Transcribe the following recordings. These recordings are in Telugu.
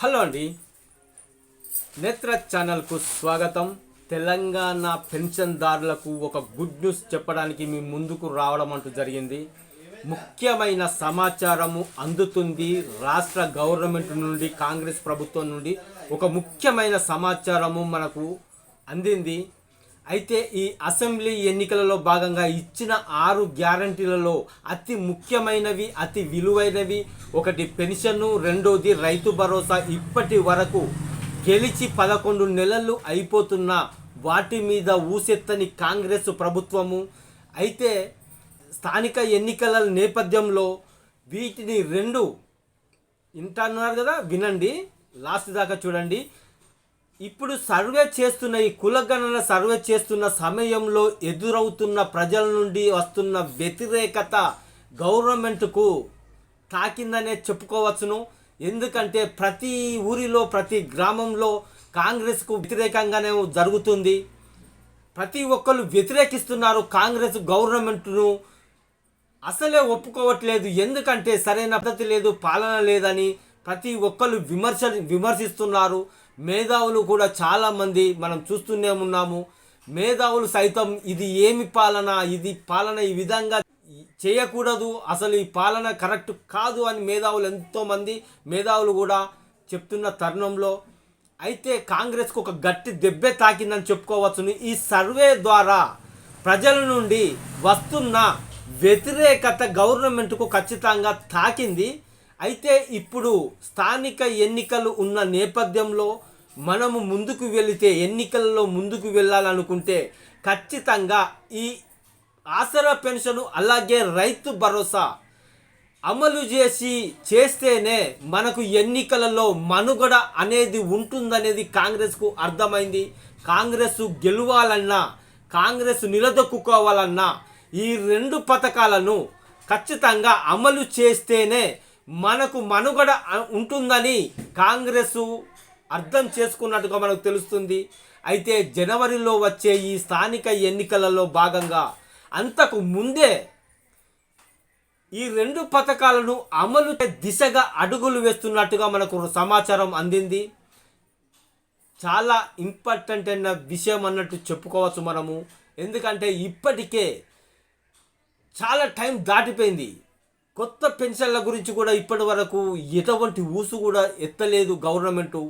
హలో అండి, నేత్ర ఛానల్కు స్వాగతం. తెలంగాణ పెన్షన్దారులకు ఒక గుడ్ న్యూస్ చెప్పడానికి మీ ముందుకు రావడం అంటూ జరిగింది. ముఖ్యమైన సమాచారము అందుతుంది రాష్ట్ర గవర్నమెంట్ నుండి, కాంగ్రెస్ ప్రభుత్వం నుండి ఒక ముఖ్యమైన సమాచారము మనకు అందింది. అయితే ఈ అసెంబ్లీ ఎన్నికలలో భాగంగా ఇచ్చిన 6 గ్యారంటీలలో అతి ముఖ్యమైనవి, అతి విలువైనవి ఒకటి పెన్షను, రెండోది రైతు భరోసా. ఇప్పటి వరకు గెలిచి 11 నెలలు అయిపోతున్న వాటి మీద ఊసెత్తని కాంగ్రెస్ ప్రభుత్వము. అయితే స్థానిక ఎన్నికల నేపథ్యంలో వీటిని రెండు వింటున్నారు కదా, వినండి, లాస్ట్ దాకా చూడండి. ఇప్పుడు సర్వే చేస్తున్న ఈ కులగణన సర్వే చేస్తున్న సమయంలో ఎదురవుతున్న ప్రజల నుండి వస్తున్న వ్యతిరేకత గవర్నమెంట్కు తాకిందనే చెప్పుకోవచ్చును. ఎందుకంటే ప్రతి ఊరిలో, ప్రతి గ్రామంలో కాంగ్రెస్కు వ్యతిరేకంగానే జరుగుతుంది. ప్రతి ఒక్కరు వ్యతిరేకిస్తున్నారు కాంగ్రెస్ గవర్నమెంట్ను. అసలే ఒప్పుకోవట్లేదు, ఎందుకంటే సరైన పద్ధతి లేదు, పాలన లేదని ప్రతి ఒక్కరు విమర్శిస్తున్నారు. మేధావులు కూడా చాలామంది మనం చూస్తూనే ఉన్నాము. మేధావులు సైతం ఇది ఏమి పాలన, ఇది పాలన ఈ విధంగా చేయకూడదు, అసలు ఈ పాలన కరెక్ట్ కాదు అని ఎంతోమంది మేధావులు కూడా చెప్తున్న తరుణంలో అయితే కాంగ్రెస్కు ఒక గట్టి దెబ్బే తాకిందని చెప్పుకోవచ్చును. ఈ సర్వే ద్వారా ప్రజల నుండి వస్తున్న వ్యతిరేకత గవర్నమెంట్కు ఖచ్చితంగా తాకింది. అయితే ఇప్పుడు స్థానిక ఎన్నికలు ఉన్న నేపథ్యంలో మనము ముందుకు వెళితే, ఎన్నికల్లో ముందుకు వెళ్ళాలనుకుంటే ఖచ్చితంగా ఈ ఆసరా పెన్షను అలాగే రైతు భరోసా అమలు చేస్తేనే మనకు ఎన్నికలలో మనుగడ అనేది ఉంటుందనేది కాంగ్రెస్కు అర్థమైంది. కాంగ్రెస్ గెలవాలన్నా, కాంగ్రెస్ నిలదొక్కుకోవాలన్నా ఈ 2 పథకాలను ఖచ్చితంగా అమలు చేస్తేనే మనకు మనుగడ ఉంటుందని కాంగ్రెస్ అర్థం చేసుకున్నట్టుగా మనకు తెలుస్తుంది. అయితే జనవరిలో వచ్చే ఈ స్థానిక ఎన్నికలలో భాగంగా అంతకు ముందే ఈ 2 పథకాలను అమలు దిశగా అడుగులు వేస్తున్నట్టుగా మనకు సమాచారం అందింది. చాలా ఇంపార్టెంట్ అయిన విషయం అన్నట్టు చెప్పుకోవచ్చు మనము. ఎందుకంటే ఇప్పటికే చాలా టైం దాటిపోయింది. కొత్త పెన్షన్ల గురించి కూడా ఇప్పటి వరకు ఎటువంటి ఊసు కూడా ఎత్తలేదు గవర్నమెంటు.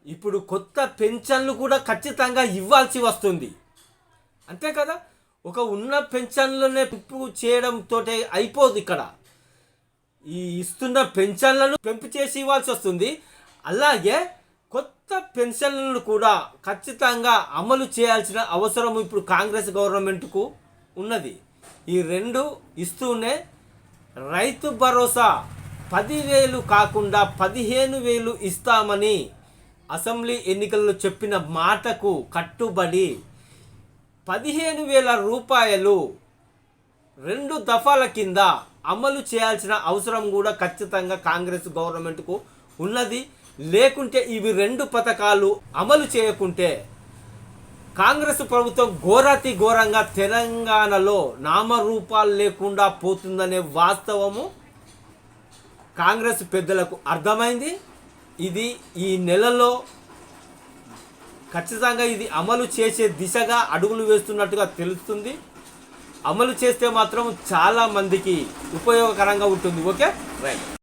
ఇప్పుడు కొత్త పెన్షన్లు కూడా ఖచ్చితంగా ఇవ్వాల్సి వస్తుంది, అంతే కదా. ఒక ఉన్న పెన్షన్లనే పెంపు చేయడంతో అయిపోదు. ఇక్కడ ఈ ఇస్తున్న పెన్షన్లను పెంపు చేసి ఇవ్వాల్సి వస్తుంది. అలాగే కొత్త పెన్షన్లను కూడా ఖచ్చితంగా అమలు చేయాల్సిన అవసరం ఇప్పుడు కాంగ్రెస్ గవర్నమెంట్కు ఉన్నది. ఈ 2 ఇస్తూనే రైతు భరోసా 10,000 కాకుండా 15,000 ఇస్తామని అసెంబ్లీ ఎన్నికల్లో చెప్పిన మాటకు కట్టుబడి 15,000 రూపాయలు 2 దఫాల కింద అమలు చేయాల్సిన అవసరం కూడా ఖచ్చితంగా కాంగ్రెస్ గవర్నమెంట్కు ఉన్నది. లేకుంటే ఇవి 2 పథకాలు అమలు చేయకుంటే కాంగ్రెస్ ప్రభుత్వం ఘోరాతి ఘోరంగా తెలంగాణలో నామరూపాలు లేకుండా పోతుందనే వాస్తవము కాంగ్రెస్ పెద్దలకు అర్థమైంది. ఇది ఈ నెలలో ఖచ్చితంగా ఇది అమలు చేసే దిశగా అడుగులు వేస్తున్నట్టుగా తెలుస్తుంది. అమలు చేస్తే మాత్రం చాలా మందికి ఉపయోగకరంగా ఉంటుంది. Okay, right.